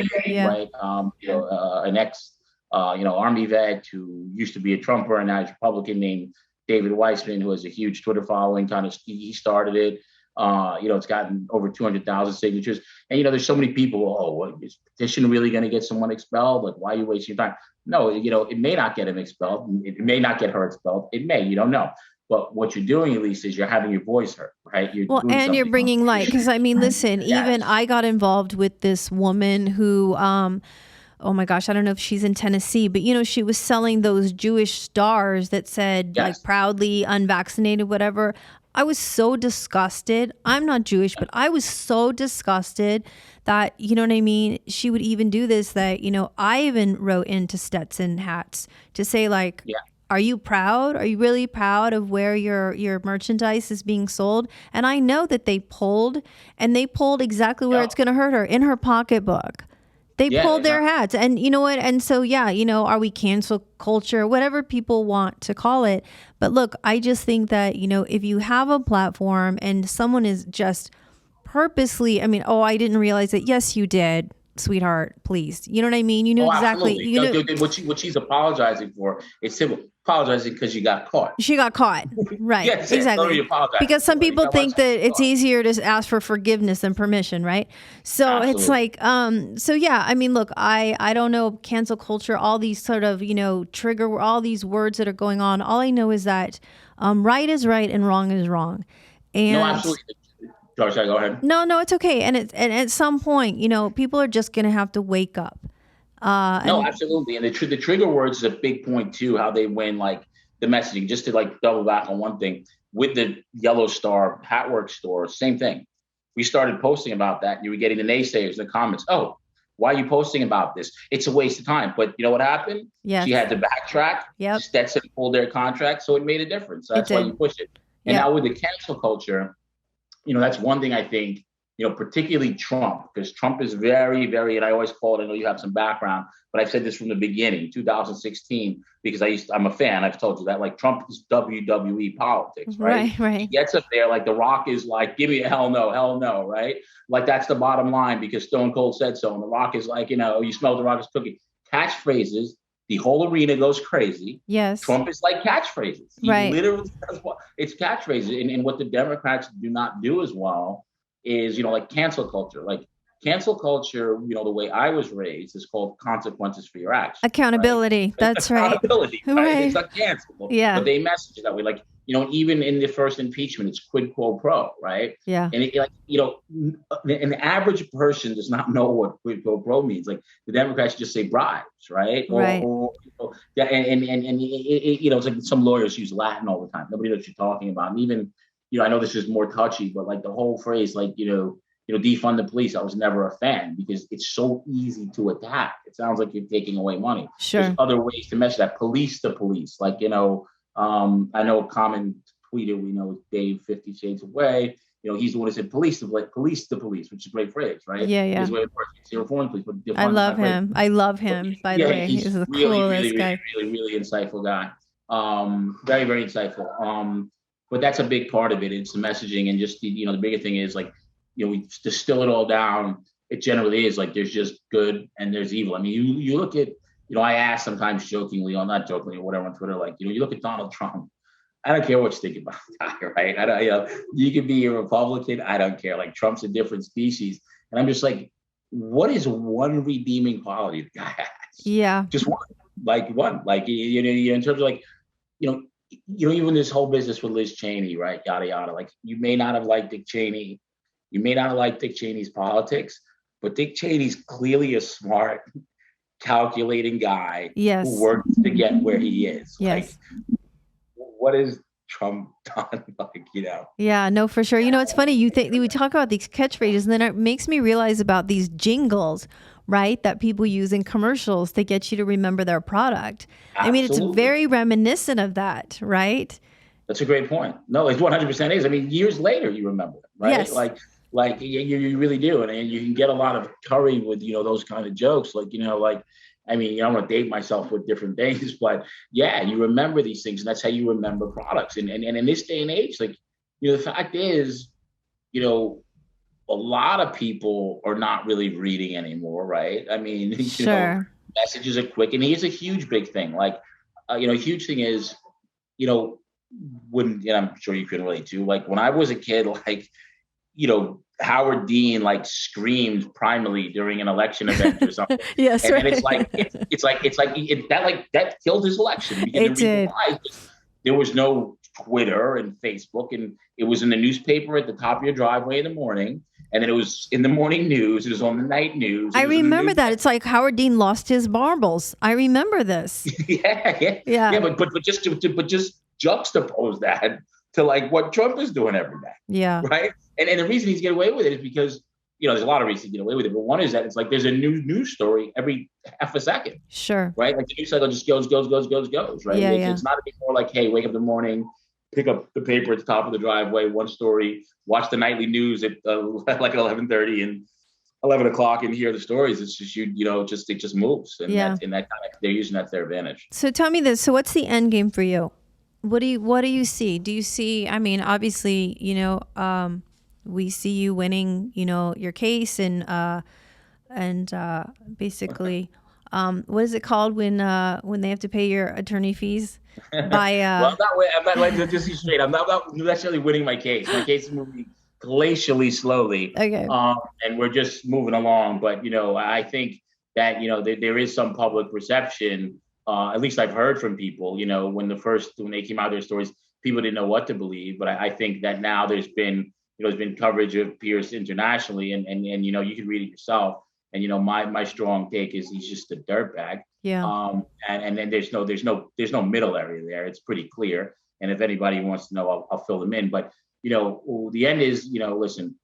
right? An ex, Army vet who used to be a Trumper and now he's Republican, named David Weissman, who has a huge Twitter following. He started it. It's gotten over 200,000 signatures. And, there's so many people, oh, what, is petition really going to get someone expelled? Like, why are you wasting your time? No, it may not get him expelled. It may not get her expelled. It may, you don't know. But what you're doing, at least, is you're having your voice heard, right? You're Well, doing and you're something. bringing light. Because, I mean, listen, even Yes. I got involved with this woman who, oh my gosh, I don't know if she's in Tennessee, but, she was selling those Jewish stars that said, like, Yes. proudly unvaccinated, whatever. I was so disgusted. I'm not Jewish, but I was so disgusted that, you know what I mean? She would even do this, that, I even wrote into Stetson hats to say, like, Yeah. are you proud? Are you really proud of where your merchandise is being sold? And I know that they pulled exactly where it's going to hurt her, in her pocketbook. They Yeah. pulled their hats. And you know what? And so, yeah, are we cancel culture, whatever people want to call it. But look, I just think that, if you have a platform and someone is just purposely, I mean, oh, I didn't realize it. Yes, you did, sweetheart, please. You know what I mean? You knew Oh, exactly. absolutely. What she's apologizing for, it's simple. Apologizing because you got caught. She got caught. Right. Yes, Exactly. Because some people think that it's easier to ask for forgiveness than permission, right? So Absolutely. it's like, so yeah, I mean, look, I don't know, cancel culture, all these sort of, trigger, all these words that are going on. All I know is that right is right and wrong is wrong. And no, absolutely. George, go ahead. No, it's okay. And at some point, people are just going to have to wake up. No, absolutely. And the trigger words is a big point too, how they win like the messaging. Just to like double back on one thing with the Yellow Star Hatwork store, same thing. We started posting about that. You were getting the naysayers in the comments. Oh, why are you posting about this? It's a waste of time. But you know what happened? Yes. She had to backtrack. Yep. Stetson pulled their contract. So it made a difference. So that's why you push it. And now with the cancel culture, that's one thing I think, particularly Trump, because Trump is very, very, and I always call it, I know you have some background, but I've said this from the beginning, 2016, because I'm a fan. I've told you that, like, Trump is WWE politics, right? Right. He gets up there, like, The Rock is like, give me a hell no, right? Like, that's the bottom line because Stone Cold said so. And The Rock is like, you smell The Rock is cooking. Catchphrases, the whole arena goes crazy. Yes. Trump is like catchphrases. He literally does it's catchphrases. And what the Democrats do not do as well is, like cancel culture. Like cancel culture, the way I was raised is called consequences for your actions. Accountability. Right? That's right. Accountability. Right? It's not cancelable. Yeah. But they message it that way. Like, even in the first impeachment, it's quid quo pro, right? Yeah. And an average person does not know what quid quo pro means. Like the Democrats just say bribes, right? Right. It's like some lawyers use Latin all the time. Nobody knows what you're talking about. And even, I know this is more touchy, but like the whole phrase, like, defund the police, I was never a fan because it's so easy to attack. It sounds like you're taking away money. Sure. There's other ways to measure that. Police the police. Like, I know a common tweeter we know is Dave 50 Shades Away. He's the one who said police the police, which is a great phrase, right? Yeah. His way of working. It's reform police, but I love him. I love him, by the way. He's the coolest guy. Really insightful guy. Very, very insightful. But that's a big part of it. It's the messaging and just the bigger thing is like, we distill it all down. It generally is like there's just good and there's evil. I mean, you look at, I ask sometimes jokingly, or not jokingly, or whatever on Twitter, like, you look at Donald Trump. I don't care what you think about the guy, right? I don't, you could be a Republican. I don't care. Like Trump's a different species, and I'm just like, what is one redeeming quality the guy has? Yeah, just one. Like, in terms of like, even this whole business with Liz Cheney, right? Yada yada. Like, you may not have liked Dick Cheney. You may not have liked Dick Cheney's politics, but Dick Cheney's clearly a smart, calculating guy who works to get where he is. Yes. Like, what is Trump done? Like, Yeah, no, for sure. It's funny. We talk about these catchphrases, and then it makes me realize about these jingles, right? That people use in commercials to get you to remember their product. Absolutely. I mean, it's very reminiscent of that, right? That's a great point. No, it's 100% is. I mean, years later, you remember it, right? Yes. Like you really do. And you can get a lot of curry with, those kind of jokes. Like, I mean, I'm going to date myself with different things, but yeah, you remember these things, and that's how you remember products. And in this day and age, like, the fact is, a lot of people are not really reading anymore, right? I mean, messages are quick, and here's a huge, big thing. Like, a huge thing is, when, and I'm sure you can relate to, like when I was a kid, like, Howard Dean like screamed primarily during an election event or something. Yes, And right. it's like, that killed his election, because the It reason did. why is there was no Twitter and Facebook, and it was in the newspaper at the top of your driveway in the morning. And then it was in the morning news. It was on the night news. I It was in the remember news. that. It's like Howard Dean lost his marbles. I remember this. Yeah. Yeah. But just juxtapose that to like what Trump is doing every day, Yeah. right? And the reason he's getting away with it is because there's a lot of reasons to get away with it. But one is that it's like there's a new news story every half a second, Sure. right? Like the news cycle just goes, right? Yeah, It's not anymore like, hey, wake up in the morning, pick up the paper at the top of the driveway, one story, watch the nightly news at like 11:30 and 11 o'clock and hear the stories. It's just it just moves, and Yeah. that kind of, they're using that to their advantage. So tell me this. So what's the end game for you? What do you see? Do you see, I mean, obviously, we see you winning, your case and basically, what is it called when they have to pay your attorney fees by, Well, I'm not like, just be straight. I'm not necessarily winning my case. My case is moving glacially slowly. Okay. And we're just moving along. But, I think that, there is some public perception, at least I've heard from people, when they came out with their stories, people didn't know what to believe. But I think that now there's been coverage of Pierce internationally, and you can read it yourself. And my strong take is he's just a dirtbag. Yeah. And then there's no middle area there. It's pretty clear. And if anybody wants to know, I'll fill them in. But the end is, listen,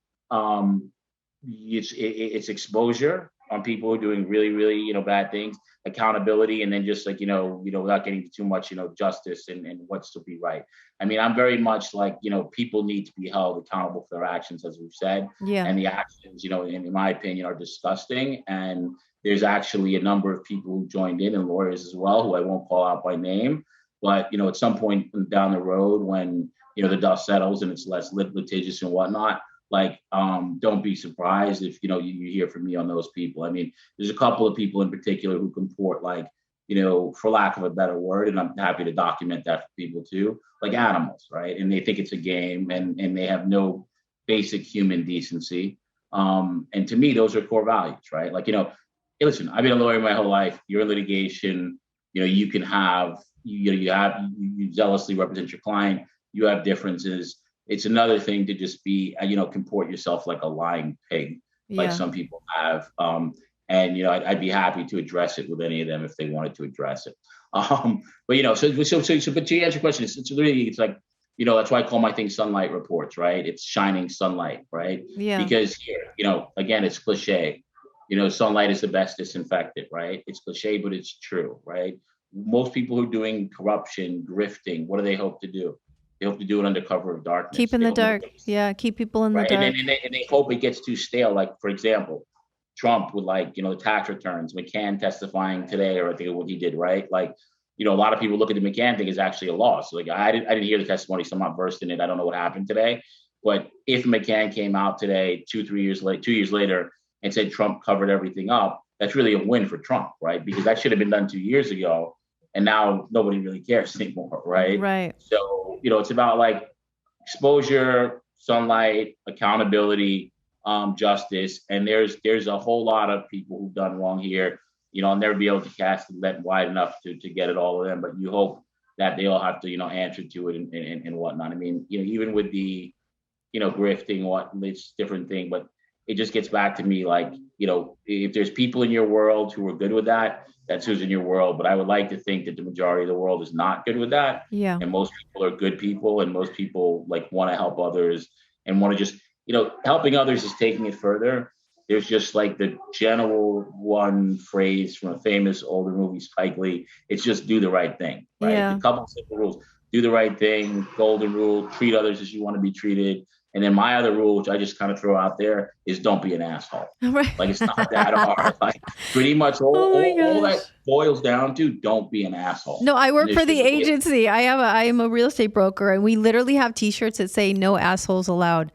it's exposure on people who are doing really, really, bad things, accountability, and then just like, without getting too much, justice and what's to be right. I mean, I'm very much like, people need to be held accountable for their actions, as we've said. Yeah. And the actions, in my opinion, are disgusting. And there's actually a number of people who joined in, and lawyers as well, who I won't call out by name. But, at some point down the road, when, the dust settles and it's less litigious and whatnot, like, don't be surprised if, you hear from me on those people. I mean, there's a couple of people in particular who comport like, for lack of a better word, and I'm happy to document that for people too, like animals, right? And they think it's a game, and they have no basic human decency. And to me, those are core values, right? Like, hey, listen, I've been a lawyer my whole life. You're in litigation, you can have, you zealously represent your client. You have differences. It's another thing to just be, comport yourself like a lying pig, like some people have. And, I'd be happy to address it with any of them if they wanted to address it. But, but to answer your question, it's literally, it's like, that's why I call my thing sunlight reports, right? It's shining sunlight, right? Yeah. Because here, again, it's cliche. Sunlight is the best disinfectant, right? It's cliche, but it's true, right? Most people who are doing corruption, grifting, what do they hope to do? They hope to do it under cover of darkness. Keep in the dark. Yeah, keep people in the dark. And they hope it gets too stale. Like, for example, Trump with the tax returns, McCann testifying today, or I think what he did, right? Like, a lot of people look at the McCann thing as actually a loss. Like, I didn't hear the testimony, so I'm not versed in it. I don't know what happened today. But if McCann came out today, 2 years later, and said Trump covered everything up, that's really a win for Trump, right? Because that should have been done 2 years ago. And now nobody really cares anymore, right? Right. So, it's about like exposure, sunlight, accountability, justice. And there's a whole lot of people who've done wrong here. I'll never be able to cast the net wide enough to get at all of them, but you hope that they all have to, answer to it and whatnot. I mean, even with the, grifting, it's a different thing, but it just gets back to me like, if there's people in your world who are good with that, that's who's in your world. But I would like to think that the majority of the world is not good with that. Yeah. And most people are good people, and most people like want to help others and want to just, helping others is taking it further. There's just like the general one phrase from a famous older movie, Spike Lee. It's just do the right thing, right? Yeah. A couple of simple rules: do the right thing, golden rule, treat others as you want to be treated. And then my other rule, which I just kind of throw out there, is don't be an asshole. Right. Like, it's not that hard. Like, pretty much all that boils down to don't be an asshole. No, I work for the agency. I am a real estate broker, and we literally have T-shirts that say "No assholes allowed."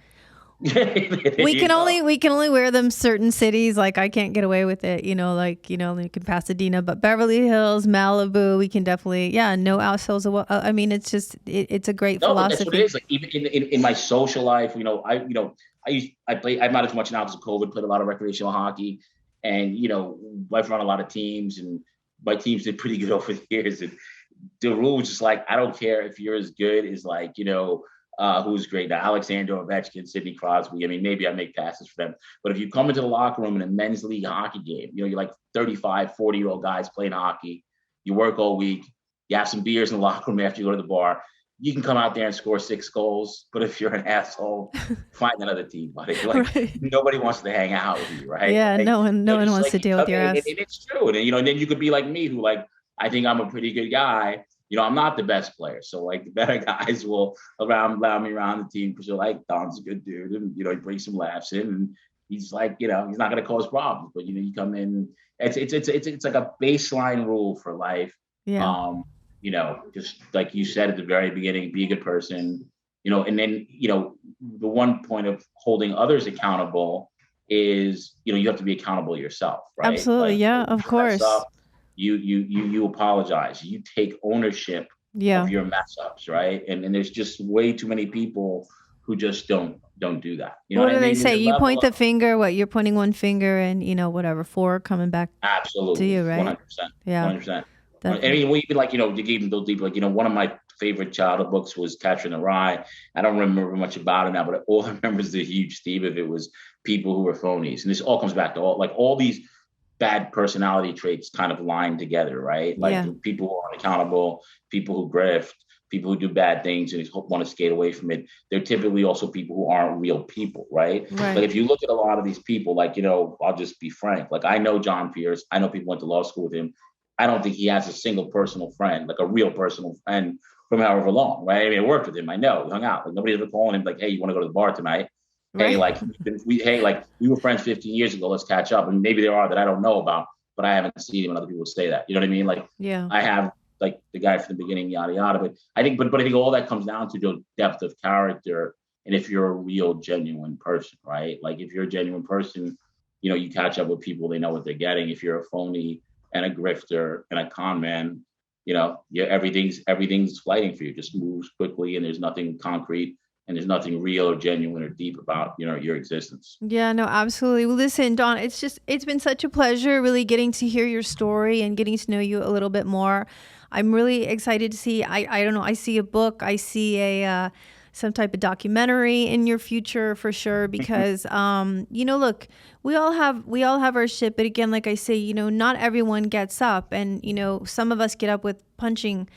we can only wear them certain cities. Like, I can't get away with it, like, like in Pasadena, but Beverly Hills, Malibu, we can definitely, no assholes. I mean, it's just, it's a great philosophy. That's what it is. Like, even in my social life, I'm not as much now because of COVID. Played a lot of recreational hockey, and I've run a lot of teams, and my teams did pretty good over the years. And the rule was just like, I don't care if you're as good as like, who's great now, Alexander Ovechkin, Sidney Crosby. I mean, maybe I make passes for them, but if you come into the locker room in a men's league hockey game, you're like 35, 40-year-old guys playing hockey. You work all week. You have some beers in the locker room after you go to the bar. You can come out there and score 6 goals, but if you're an asshole, find another team, buddy. Like Right. nobody wants to hang out with you, right? Yeah, Like, no one just wants like to you deal with come your in, and ass. it's true. And then you could be like me, who like I think I'm a pretty good guy. I'm not the best player, so like the better guys will allow me around the team because they're like, Don's a good dude, and he brings some laughs in, and he's like, he's not going to cause problems. But you come in, it's like a baseline rule for life. Yeah. Um, just like you said at the very beginning, be a good person. And then the one point of holding others accountable is you have to be accountable yourself, right? Absolutely. Like Yeah, when of you mess course. up, you apologize, you take ownership Yeah. of your mess ups, right? And there's just way too many people who just don't do that. You know What what I do they mean? say? The You level point of the finger, what you're pointing one finger and, whatever, four coming back to absolutely you, right? 100%, Yeah, 100%. I definitely. mean, we even like you gave them go deep. Like one of my favorite childhood books was Catcher in the Rye. I don't remember much about it now, but all I remember is the huge theme of it was people who were phonies, and this all comes back to all these bad personality traits kind of line together, right? Like Yeah. people who aren't accountable, people who grift, people who do bad things and want to skate away from it. They're typically also people who aren't real people, right? Like Right. if you look at a lot of these people, like, I'll just be frank. Like I know John Pierce. I know people went to law school with him. I don't think he has a single personal friend, like a real personal friend from however long, right? I mean, I worked with him. I know, we hung out. Like nobody's ever calling him like, hey, you want to go to the bar tonight? Hey, Right. like like we were friends 15 years ago. Let's catch up. And maybe there are that I don't know about, but I haven't seen him and other people say that. You know what I mean? Like Yeah. I have like the guy from the beginning, yada yada. But I think all that comes down to the depth of character and if you're a real, genuine person, right? Like if you're a genuine person, you catch up with people, they know what they're getting. If you're a phony and a grifter and a con man, everything's flighting for you. Just moves quickly, and there's nothing concrete, and there's nothing real or genuine or deep about your existence. Yeah, no, absolutely. Well, listen, Dawn, it's been such a pleasure really getting to hear your story and getting to know you a little bit more. I'm really excited to see, I don't know, I see a book, I see some type of documentary in your future for sure because look, we all have our shit, but again, like I say, not everyone gets up and some of us get up with punching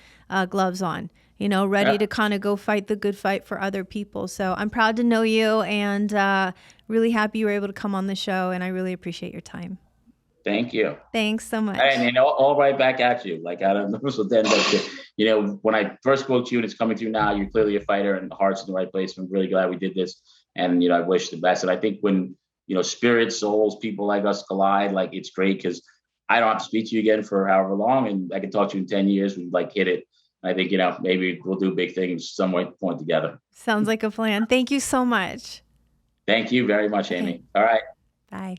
gloves on, ready Yeah. to kind of go fight the good fight for other people. So I'm proud to know you and really happy you were able to come on the show. And I really appreciate your time. Thank you. Thanks so And, much. all right back at you. Like I don't know. So then, when I first spoke to you and it's coming through now, you're clearly a fighter and the heart's in the right place. I'm really glad we did this. And, I wish the best. And I think when, spirits, souls, people like us collide, like it's great because I don't have to speak to you again for however long. And I can talk to you in 10 years. We like hit it. I think, maybe we'll do big things some way point together. Sounds like a plan. Thank you so much. Thank you very much, Okay. Amy. All right. Bye.